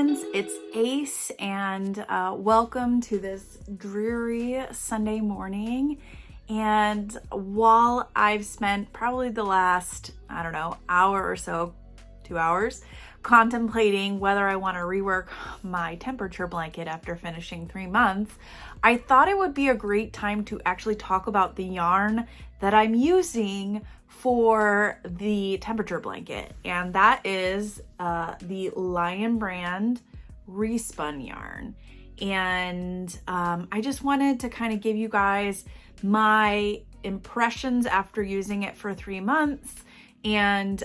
friends, it's Ace and welcome to this dreary Sunday morning. And while I've spent probably the last, I don't know, hour or so, 2 hours, contemplating whether I want to rework my temperature blanket after finishing 3 months, I thought it would be a great time to actually talk about the yarn that I'm using for the temperature blanket, and that is the Lionbrand Re-Spun yarn. And I just wanted to kind of give you guys my impressions after using it for 3 months and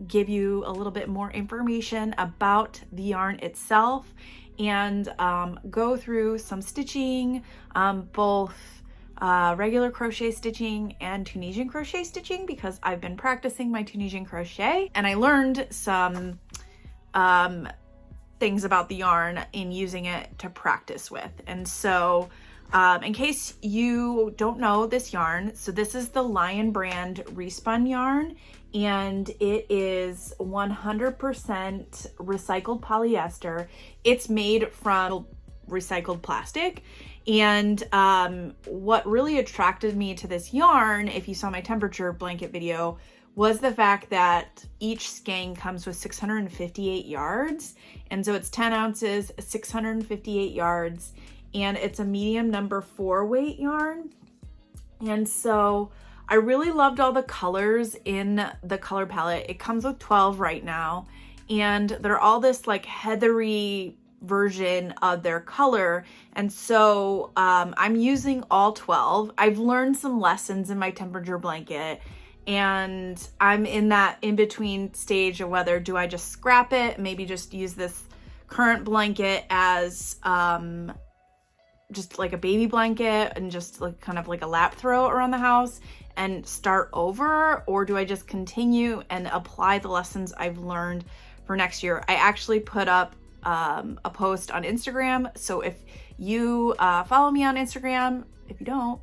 give you a little bit more information about the yarn itself and go through some stitching, both regular crochet stitching and Tunisian crochet stitching, because I've been practicing my Tunisian crochet and I learned some things about the yarn in using it to practice with. And so in case you don't know this yarn, so this is the Lionbrand Re-Spun yarn, and it is 100% recycled polyester. It's made from recycled plastic. And what really attracted me to this yarn, if you saw my temperature blanket video, was the fact that each skein comes with 658 yards. And so it's 10 ounces, 658 yards, and it's a medium number 4 weight yarn. And so I really loved all the colors in the color palette. It comes with 12 right now, and they're all this like heathery version of their color. And so I'm using all 12. I've learned some lessons in my temperature blanket, and I'm in that in-between stage of whether do I just scrap it, maybe just use this current blanket as just like a baby blanket and just like kind of like a lap throw around the house and start over, or do I just continue and apply the lessons I've learned for next year. I actually put up a post on Instagram, so if you follow me on Instagram, if you don't,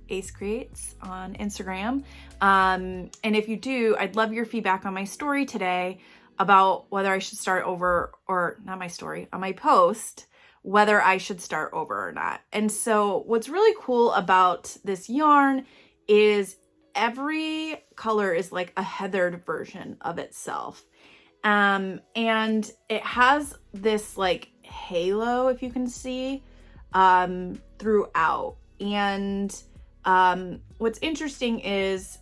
AceKreates on Instagram, and if you do, I'd love your feedback on my story today about whether I should start over, or not my story, on my post, whether I should start over or not. And so what's really cool about this yarn is every color is like a heathered version of itself. And it has this like halo, if you can see, throughout. And what's interesting is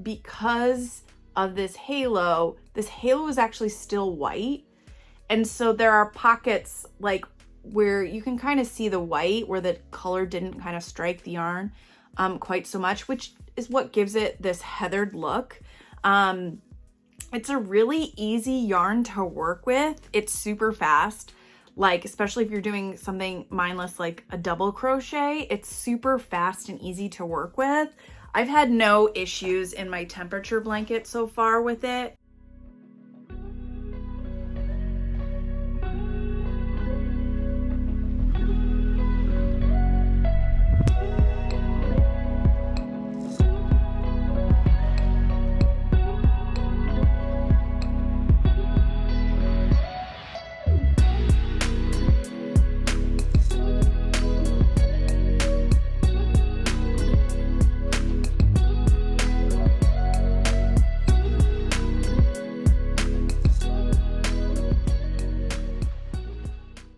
because of this halo is actually still white. And so there are pockets like where you can kind of see the white where the color didn't kind of strike the yarn quite so much, which is what gives it this heathered look. It's a really easy yarn to work with. It's super fast, like especially if you're doing something mindless like a double crochet, it's super fast and easy to work with. I've had no issues in my temperature blanket so far with it.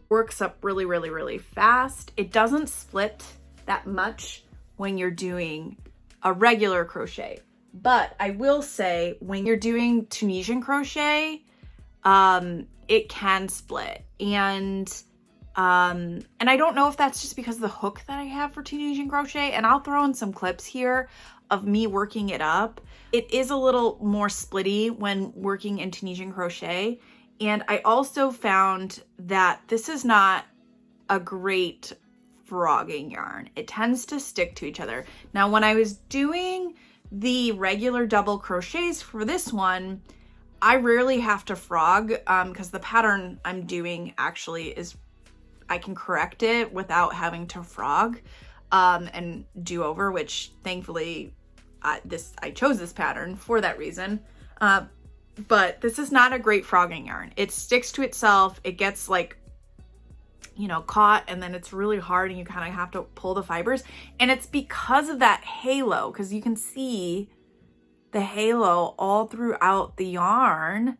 Works up really fast. It doesn't split that much when you're doing a regular crochet, but I will say when you're doing Tunisian crochet, it can split. And I don't know if that's just because of the hook that I have for Tunisian crochet, and I'll throw in some clips here of me working it up. It is a little more splitty when working in Tunisian crochet. And I also found that this is not a great frogging yarn. It tends to stick to each other. Now, when I was doing the regular double crochets for this one, I rarely have to frog because the pattern I'm doing actually is, I can correct it without having to frog and do over, which thankfully I chose this pattern for that reason. but this is not a great frogging yarn. It sticks to itself. It gets like, you know, caught, and then it's really hard and you kind of have to pull the fibers. And it's because of that halo, because you can see the halo all throughout the yarn,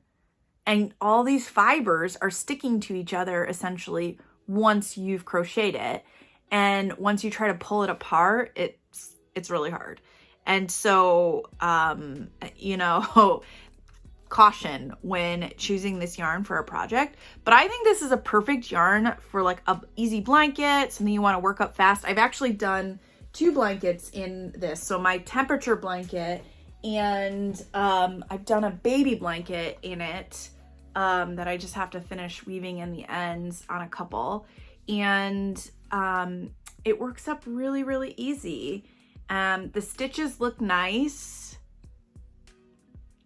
and all these fibers are sticking to each other essentially once you've crocheted it. And once you try to pull it apart, it's really hard. And so, you know, caution when choosing this yarn for a project. But I think this is a perfect yarn for like a easy blanket, something you want to work up fast. I've actually done 2 blankets in this. So my temperature blanket, and I've done a baby blanket in it that I just have to finish weaving in the ends on a couple. And it works up really, really easy. The stitches look nice.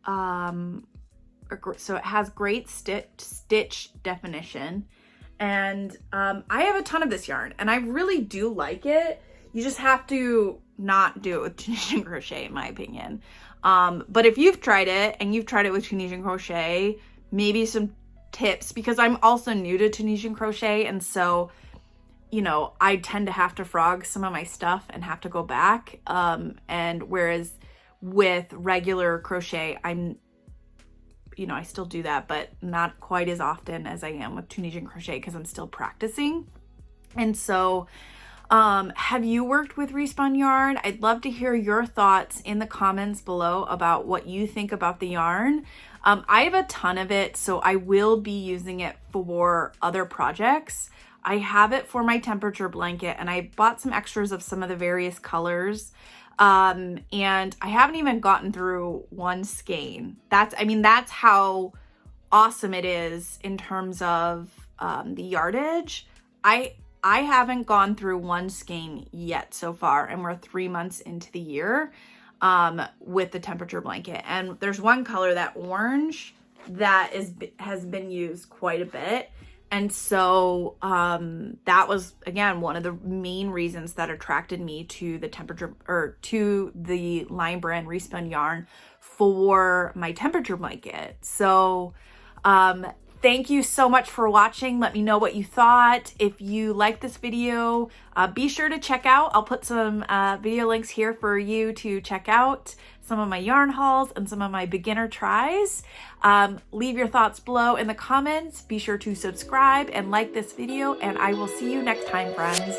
So it has great stitch definition. And I have a ton of this yarn, and I really do like it. You just have to not do it with Tunisian crochet, in my opinion. But if you've tried it, and you've tried it with Tunisian crochet, maybe some tips, because I'm also new to Tunisian crochet, and so, you know, I tend to have to frog some of my stuff and have to go back. And whereas with regular crochet, you know, I still do that, but not quite as often as I am with Tunisian crochet, because I'm still practicing. And so, have you worked with Re-Spun yarn? I'd love to hear your thoughts in the comments below about what you think about the yarn. I have a ton of it, so I will be using it for other projects. I have it for my temperature blanket, and I bought some extras of some of the various colors. And I haven't even gotten through one skein. That's how awesome it is in terms of the yardage. I haven't gone through one skein yet so far, and we're 3 months into the year with the temperature blanket. And there's one color, that orange, that has been used quite a bit. And so that was, again, one of the main reasons that attracted me to the to the Lionbrand Re-Spun yarn for my temperature blanket. So thank you so much for watching. Let me know what you thought. If you like this video, be sure to check out, I'll put some video links here for you to check out some of my yarn hauls and some of my beginner tries. Leave your thoughts below in the comments. Be sure to subscribe and like this video, and I will see you next time, friends.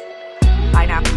Bye now.